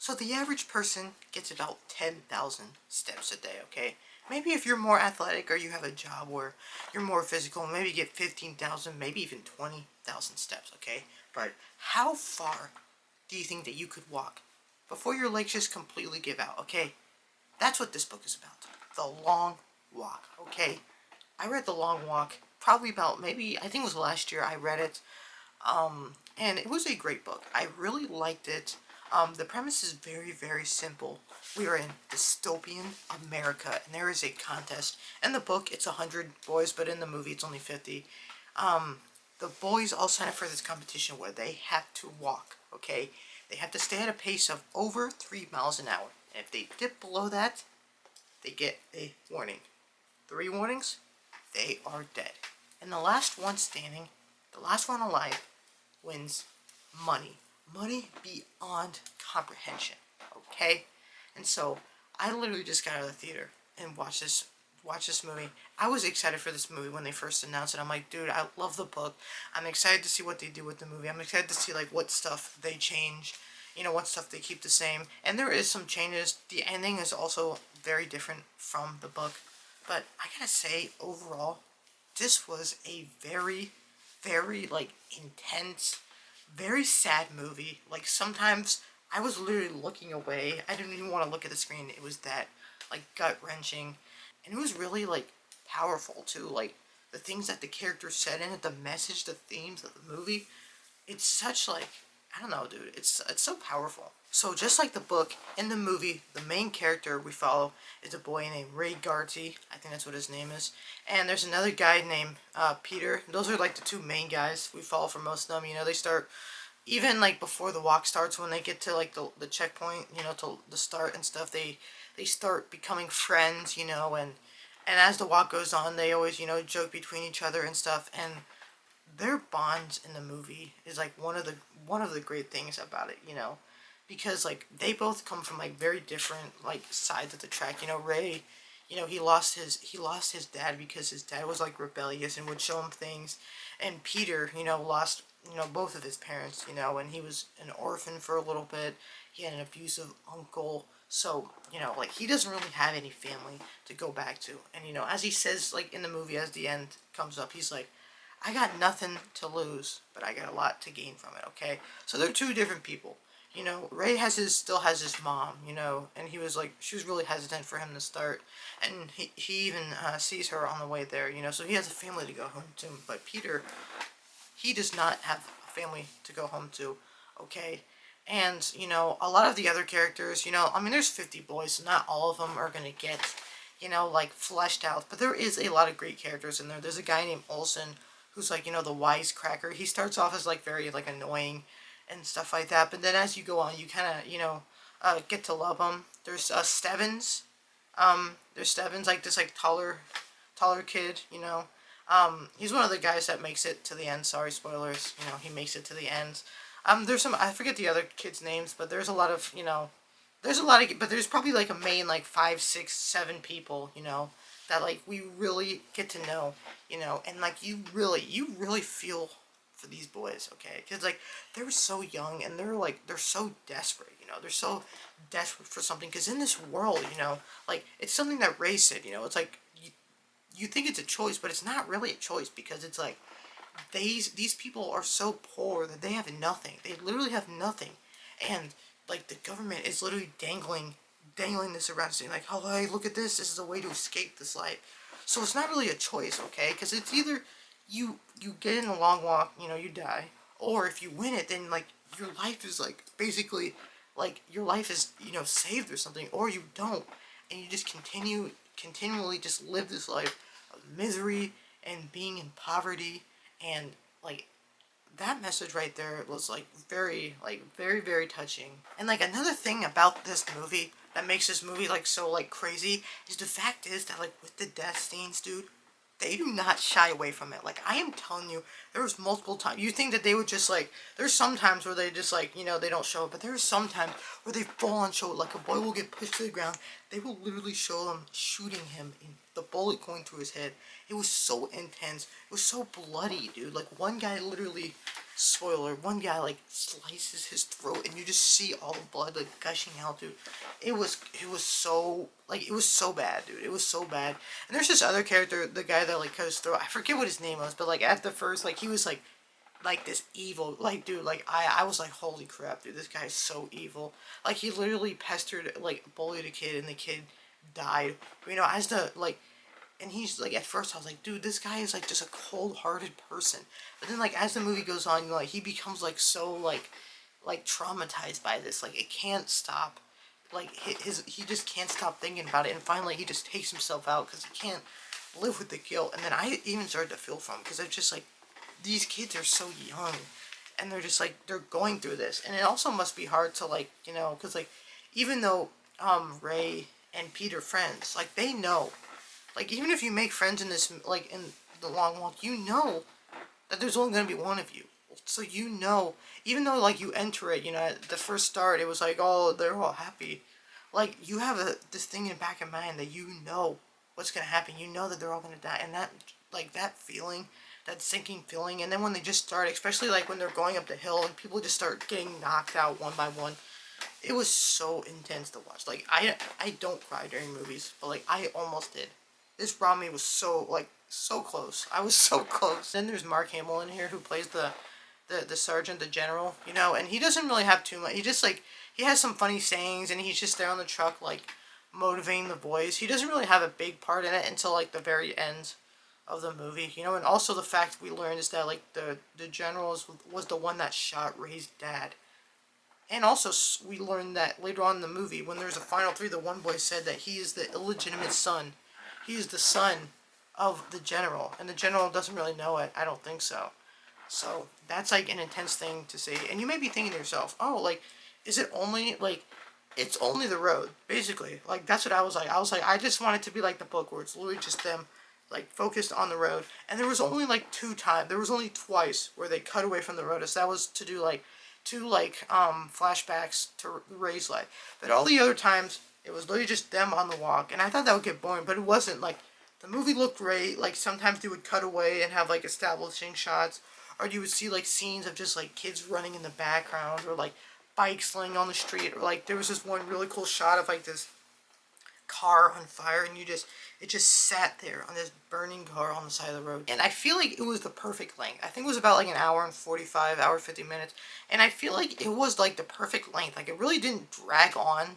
So the average person gets about 10,000 steps a day, okay? Maybe if you're more athletic or you have a job where you're more physical, maybe get 15,000, maybe even 20,000 steps, okay? But how far do you think that you could walk before your legs just completely give out, okay? That's what this book is about. The Long Walk, okay? I read The Long Walk probably about maybe, I think it was last year I read it. And it was a great book. I really liked it. The premise is very, very simple. We are in dystopian America, and there is a contest. In the book, it's 100 boys, but in the movie, it's only 50. The boys all sign up for this competition where they have to walk, okay? They have to stay at a pace of over 3 miles an hour. And if they dip below that, they get a warning. 3 warnings, they are dead. And the last one standing, the last one alive, wins money. Money beyond comprehension. Okay? And so I literally just got out of the theater and watched this movie. I was excited for this movie when they first announced it. I'm like, dude, I love the book. I'm excited to see what they do with the movie. I'm excited to see like what stuff they change, what stuff they keep the same. And there is some changes. The ending is also very different from the book. But I gotta say, overall, this was a very, very, like, intense, very sad movie. Like, sometimes I was literally looking away. I didn't even want to look at the screen. It was that, like, gut-wrenching. And it was really, like, powerful, too. Like, the things that the characters said in it, the message, the themes of the movie. It's such, like, I don't know, dude. It's so powerful. So just like the book, in the movie, the main character we follow is a boy named Ray Garty. I think that's what his name is. And there's another guy named Peter. Those are like the 2 main guys we follow for most of them. They start, even like before the walk starts, when they get to like the checkpoint, to the start and stuff, they start becoming friends, and as the walk goes on, they always, joke between each other and stuff. And their bonds in the movie is like one of the great things about it, because like they both come from like very different like sides of the track. Ray, he lost his dad because his dad was like rebellious and would show him things, and Peter, lost both of his parents, and he was an orphan for a little bit. He had an abusive uncle, so like he doesn't really have any family to go back to. And as he says like in the movie, as the end comes up, he's like, I got nothing to lose, but I got a lot to gain from it, okay? So they're 2 different people. Ray still has his mom, and she was really hesitant for him to start. And he even sees her on the way there, so he has a family to go home to. But Peter, he does not have a family to go home to, okay? And, a lot of the other characters, there's 50 boys, so not all of them are going to get, like, fleshed out. But there is a lot of great characters in there. There's a guy named Olsen who's, like, the wisecracker. He starts off as, like, very, like, annoying and stuff like that. But then as you go on, you kind of, get to love him. There's Stebbins. There's Stebbins, like, this, like, taller kid, He's one of the guys that makes it to the end. Sorry, spoilers. He makes it to the end. There's some, I forget the other kids' names, but there's a lot of, but there's probably, like, a main, like, 5, 6, 7 people, that, like, we really get to know, and, like, you really feel for these boys, okay? Because, like, they're so young, and they're so desperate, they're so desperate for something, because in this world, like, it's something that Ray said, it's like, you think it's a choice, but it's not really a choice, because it's like, these people are so poor that they have nothing. They literally have nothing, and like the government is literally dangling this around, saying like, oh hey, look at this. This is a way to escape this life. So it's not really a choice, okay? Because it's either you get in a long walk, you die, or if you win it, then like your life is like basically like your life is saved or something, or you don't, and you just continually just live this life of misery and being in poverty. And like that message right there was like very, very touching. And like another thing about this movie that makes this movie like so like crazy is the fact is that like with the death scenes, dude, they do not shy away from it. Like, I am telling you, there was multiple times. You think that they would just, like, there's some times where they just, like, they don't show it. But there's some times where they full on show it. Like, a boy will get pushed to the ground. they will literally show them shooting him in the bullet going through his head. It was so intense. It was so bloody, dude. Like, one guy literally, spoiler, one guy, like, slices his throat, and you just see all the blood, like, gushing out, dude. It was so, like, it was so bad, dude. It was so bad. And there's this other character, the guy that, like, cut his throat. I forget what his name was, but, like, at the first, like, he was, like this evil, like, dude, like, I was like, holy crap, dude, this guy is so evil. Like, he literally pestered, like, bullied a kid, and the kid died. You know, as the, like, and he's, like, at first I was like, dude, this guy is, like, just a cold-hearted person. But then, like, as the movie goes on, you know, like, he becomes, like, so, like, traumatized by this. Like, it can't stop. Like, he just can't stop thinking about it, and finally he just takes himself out, because he can't live with the guilt. And then I even started to feel for him, because it's just, like, these kids are so young, and they're just, like, they're going through this. And it also must be hard to, like, you know, because, like, even though, Ray and Pete are friends, like, they know. Like, even if you make friends in this, like, in the long walk, you know that there's only going to be one of you. So you know, even though, like, you enter it, you know, at the first start, it was like, oh, they're all happy. Like, you have this thing in the back of mind that you know what's going to happen. You know that they're all going to die. And that, like, that feeling, that sinking feeling, and then when they just start, especially, like, when they're going up the hill, and people just start getting knocked out one by one, it was so intense to watch. Like, I don't cry during movies, but, like, I almost did. This Rami was so, like, so close. I was so close. Then there's Mark Hamill in here, who plays the sergeant, the general, you know, and he doesn't really have too much. He just, like, he has some funny sayings, and he's just there on the truck, like, motivating the boys. He doesn't really have a big part in it until, like, the very end of the movie, you know. And also the fact we learned is that, like, the general was the one that shot Ray's dad. And also, we learned that later on in the movie, when there's a final three, the one boy said that he is the illegitimate son. He is the son of the general, and the general doesn't really know it. I don't think so. So, that's, like, an intense thing to see. And you may be thinking to yourself, oh, like, is it only, like, it's only the road, basically. Like, that's what I was like. I was like, I just want it to be like the book, where it's literally just them, like, focused on the road. And there was only, like, there was only twice where they cut away from the road. So that was to do, like, two, like, flashbacks to Ray's life. But all the other times, it was literally just them on the walk. And I thought that would get boring, but it wasn't. Like, the movie looked great. Like, sometimes they would cut away and have, like, establishing shots. Or you would see, like, scenes of just, like, kids running in the background. Or, like, bikes laying on the street. Or, like, there was this one really cool shot of, like, this car on fire, and it just sat there on this burning car on the side of the road. And I feel like it was the perfect length. I think it was about, like, an hour and 45, hour 50 minutes. And I feel like it was, like, the perfect length. Like, it really didn't drag on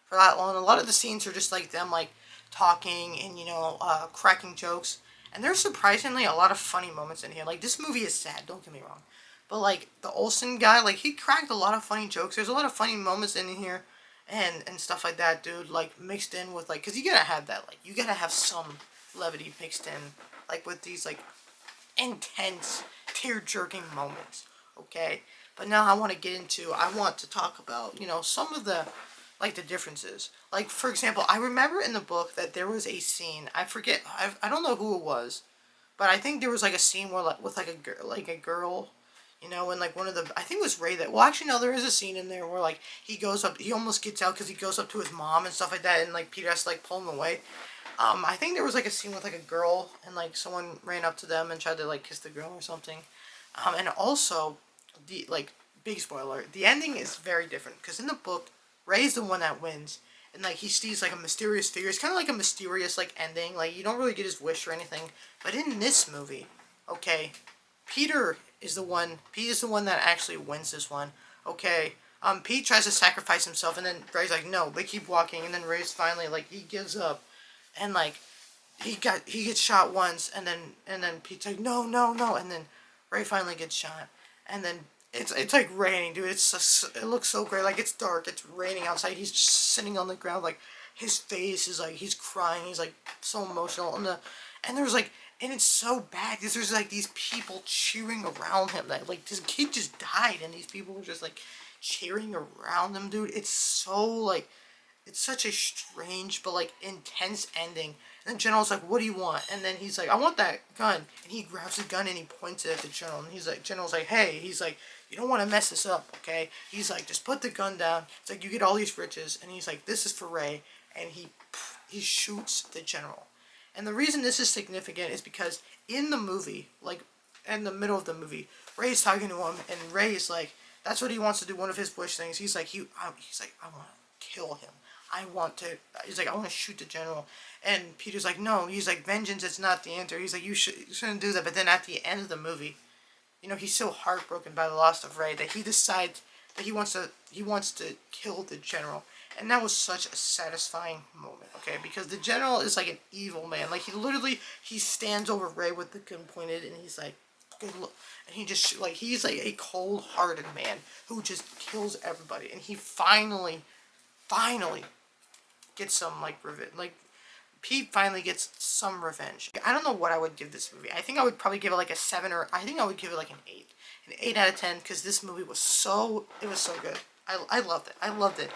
for that long. A lot of the scenes are just, like, them, like, talking and, you know, cracking jokes. And there's surprisingly a lot of funny moments in here. Like, this movie is sad, don't get me wrong. But, like, the Olsen guy, like, he cracked a lot of funny jokes. There's a lot of funny moments in here. And stuff like that, dude, like, mixed in with, like, because you gotta have that, like, you gotta have some levity mixed in, like, with these, like, intense, tear-jerking moments, okay? But now I want to talk about, you know, some of the, like, the differences. Like, for example, I remember in the book that there was a scene, I forget, I don't know who it was, but I think there was, like, a scene where, like, with, like, a girl, you know, and, like, one of the, I think it was Ray that, well, actually, no, there is a scene in there where, like, he goes up, he almost gets out because he goes up to his mom and stuff like that, and, like, Peter has to, like, pull him away. I think there was, like, a scene with, like, a girl, and, like, someone ran up to them and tried to, like, kiss the girl or something. And also, like, big spoiler, the ending is very different, because in the book, Ray's the one that wins, and, like, he sees, like, a mysterious figure. It's kind of like a mysterious, like, ending, like, you don't really get his wish or anything, but in this movie, okay, Pete is the one that actually wins this one. Okay, Pete tries to sacrifice himself, and then Ray's like, no, they keep walking, and then Ray's finally, like, he gives up, and, like, he gets shot once, and then Pete's like, no, no, no, and then Ray finally gets shot, and then it's like raining, dude. It looks so great. Like, it's dark, it's raining outside. He's just sitting on the ground, like, his face is, like, he's crying, he's, like, so emotional, and there's, like, and it's so bad because there's, like, these people cheering around him. That, like, this kid just died, and these people were just, like, cheering around him, dude. It's so, like, it's such a strange but, like, intense ending. And the general's like, what do you want? And then he's like, I want that gun. And he grabs the gun and he points it at the general. And he's like, general's like, hey, he's like, you don't want to mess this up, okay? He's like, just put the gun down. It's like, you get all these riches. And he's like, this is for Ray. and he shoots the general. And the reason this is significant is because in the movie, like in the middle of the movie, Ray's talking to him, and Ray is like, that's what he wants to do. One of his wish things. He's like, I want to kill him. He's like, I want to shoot the general. And Peter's like, no. He's like, vengeance is not the answer. He's like, you shouldn't do that. But then at the end of the movie, you know, he's so heartbroken by the loss of Ray that he decides that he wants to kill the general. And that was such a satisfying moment, okay? Because the general is like an evil man. Like, he stands over Ray with the gun pointed, and he's like, good look. And he's like a cold-hearted man who just kills everybody. And he finally gets some, like, revenge. Like, Pete finally gets some revenge. I don't know what I would give this movie. I think I would probably give it like a 7, or I think I would give it like an 8. An 8 out of 10, because this movie was so good. I loved it.